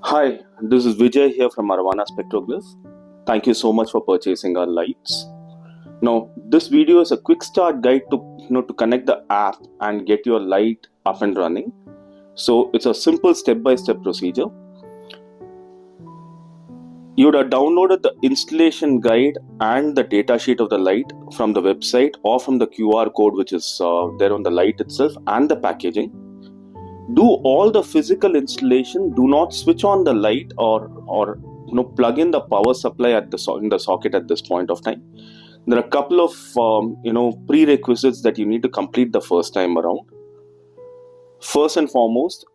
Hi, this is Vijay here from Arowana SpectroGlyph. Thank you so much for purchasing our lights. Now, this video is a quick start guide to connect the app and get your light up and running. So it's a simple step-by-step procedure. You would have downloaded the installation guide and the datasheet of the light from the website or from the QR code which is there on the light itself and the packaging. Do all the physical installation. Do not switch on the light or plug in the power supply in the socket at this point of time. There are a couple of prerequisites that you need to complete the first time around. First and foremost,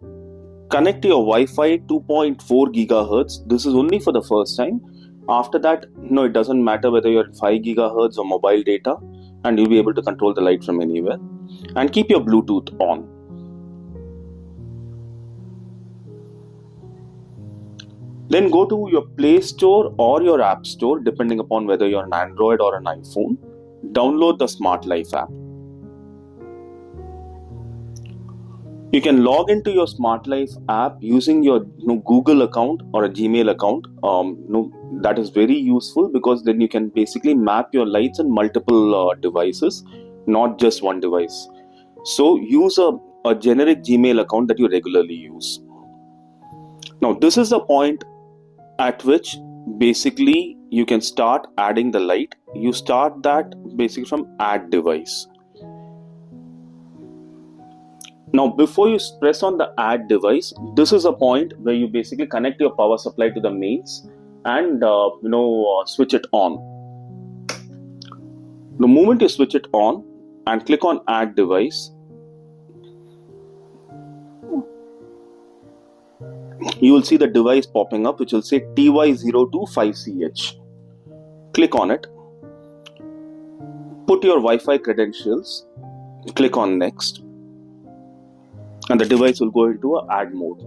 connect your Wi-Fi 2.4 gigahertz. This is only for the first time. After that, it doesn't matter whether you're at 5 gigahertz or mobile data, and you'll be able to control the light from anywhere. And keep your Bluetooth on. Then go to your Play Store or your App Store, depending upon whether you're an Android or an iPhone. Download the Smart Life app. You can log into your Smart Life app using your Google account or a Gmail account. That is very useful because then you can basically map your lights on multiple devices, not just one device. So use a generic Gmail account that you regularly use. Now this is the point at which basically you can start adding the light. You start that basically from add device. Now before you press on the add device, this is a point where you basically connect your power supply to the mains and switch it on. The moment you switch it on and click on add device, you will see the device popping up which will say TY025CH. Click on it. Put your Wi-Fi credentials. Click on next. And the device will go into a add mode.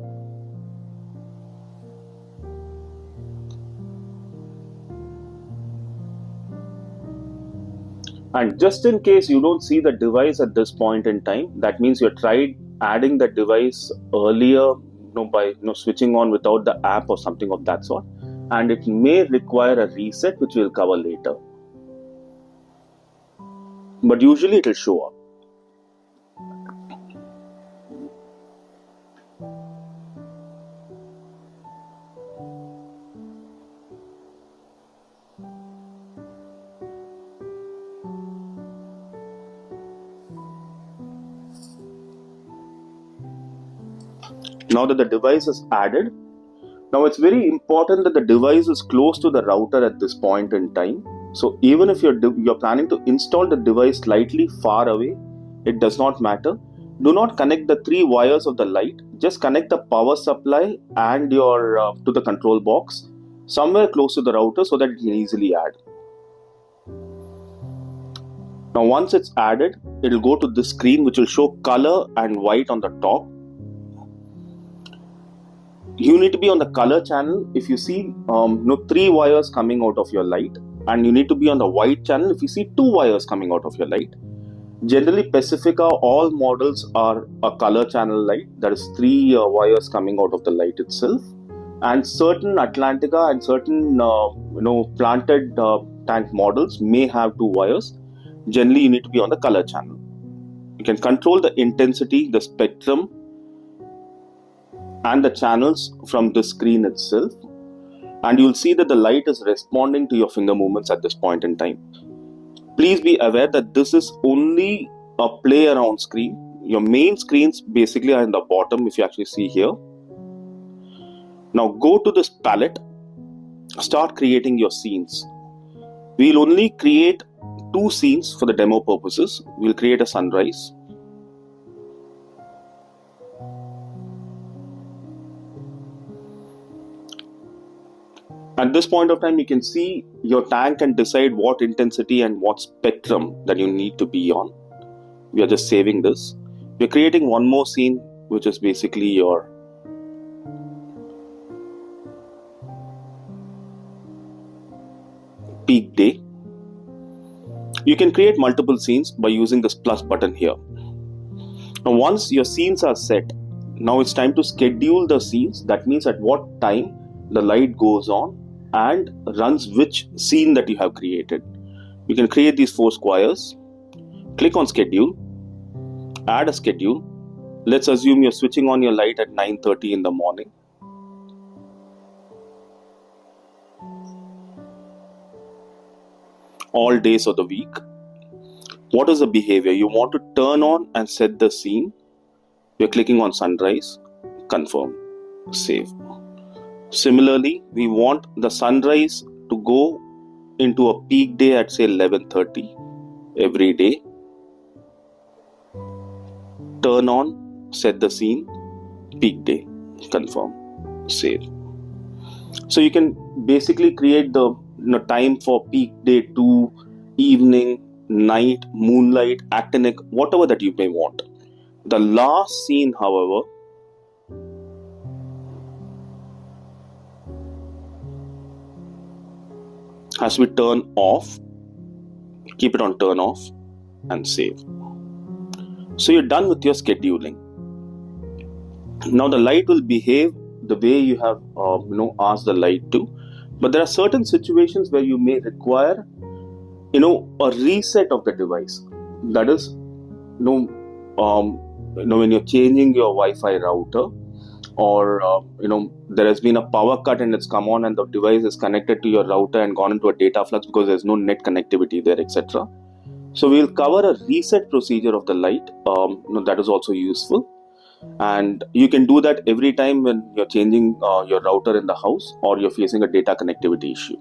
And just in case you don't see the device at this point in time, that means you tried adding the device earlier by switching on without the app or something of that sort, and it may require a reset, which we'll cover later, but usually it will show up. Now that the device is added, now it's very important that the device is close to the router at this point in time. So even if you're planning to install the device slightly far away, it does not matter. Do not connect the 3 wires of the light. Just connect the power supply and your to the control box somewhere close to the router so that you can easily add. Now once it's added, it will go to this screen which will show color and white on the top. You need to be on the color channel if you see 3 wires coming out of your light, and you need to be on the white channel if you see 2 wires coming out of your light. Generally Pacifica, all models are a color channel light, that is 3 wires coming out of the light itself, and certain Atlantica and certain planted tank models may have 2 wires. Generally you need to be on the color channel. You can control the intensity, the spectrum and the channels from the screen itself, and you'll see that the light is responding to your finger movements at this point in time. Please be aware that this is only a play around screen. Your main screens basically are in the bottom if you actually see here. Now go to this palette, start creating your scenes. We'll only create 2 scenes for the demo purposes. We'll create a sunrise. At this point of time, you can see your tank can decide what intensity and what spectrum that you need to be on. We are just saving this. We're creating one more scene, which is basically your peak day. You can create multiple scenes by using this plus button here. Now once your scenes are set, Now it's time to schedule the scenes. That means at what time the light goes on and runs which scene that you have created. You can create these 4 squares, click on schedule, add a schedule. Let's assume you're switching on your light at 9:30 in the morning. All days of the week. What is the behavior? You want to turn on and set the scene. You're clicking on sunrise, confirm, save. Similarly, we want the sunrise to go into a peak day at say 11:30 every day. Turn on, set the scene, peak day, confirm, save. So you can basically create the time for peak day to evening, night, moonlight, actinic, whatever that you may want. The last scene, however, has to be turned off. Keep it on turn off and save. So you're done with your scheduling. Now the light will behave the way you have asked the light to, but there are certain situations where you may require a reset of the device. That is, when you're changing your Wi-Fi router, or there has been a power cut and it's come on and the device is connected to your router and gone into a data flux because there's no net connectivity there, etc. So we'll cover a reset procedure of the light. That is also useful, and you can do that every time when you're changing your router in the house or you're facing a data connectivity issue.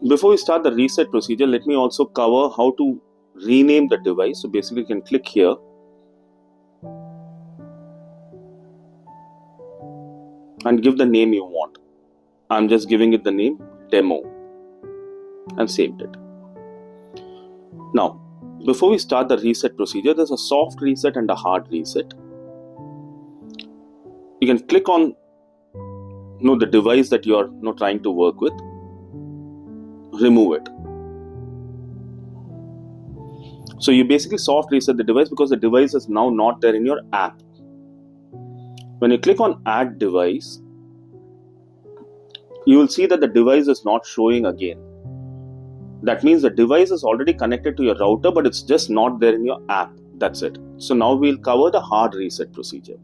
Before we start the reset procedure, let me also cover how to rename the device. So basically you can click here and give the name you want. I'm just giving it the name demo and saved it. Now, before we start the reset procedure, there's a soft reset and a hard reset. You can click on the device that you are trying to work with, remove it. So you basically soft reset the device because the device is now not there in your app. When you click on add device, you will see that the device is not showing again. That means the device is already connected to your router, but it's just not there in your app. That's it. So now we'll cover the hard reset procedure.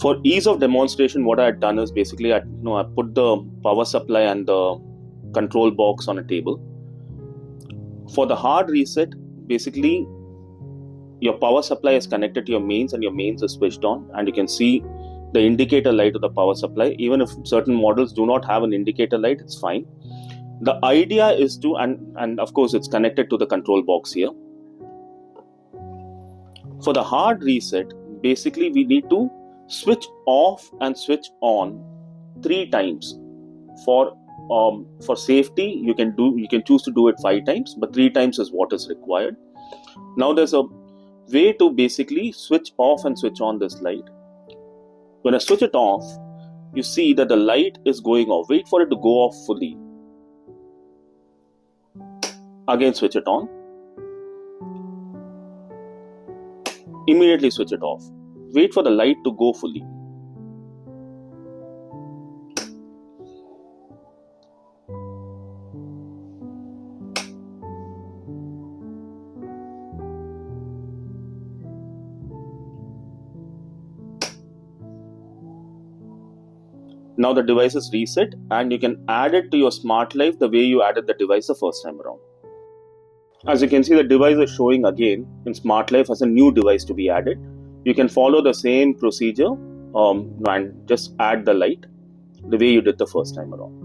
For ease of demonstration, what I had done is basically I put the power supply and the control box on a table. For the hard reset, basically your power supply is connected to your mains and your mains is switched on, and you can see the indicator light of the power supply. Even if certain models do not have an indicator light, it's fine. The idea is to, and of course it's connected to the control box here. For the hard reset, basically we need to switch off and switch on 3 times. For safety, you can choose to do it 5 times, but 3 times is what is required. Now there's a way to basically switch off and switch on this light. When I switch it off, you see that the light is going off. Wait for it to go off fully. Again switch it on. Immediately switch it off. Wait for the light to go fully. Now the device is reset, and you can add it to your smart life the way you added the device the first time around. As you can see, the device is showing again in smart life as a new device to be added. You can follow the same procedure and just add the light the way you did the first time around.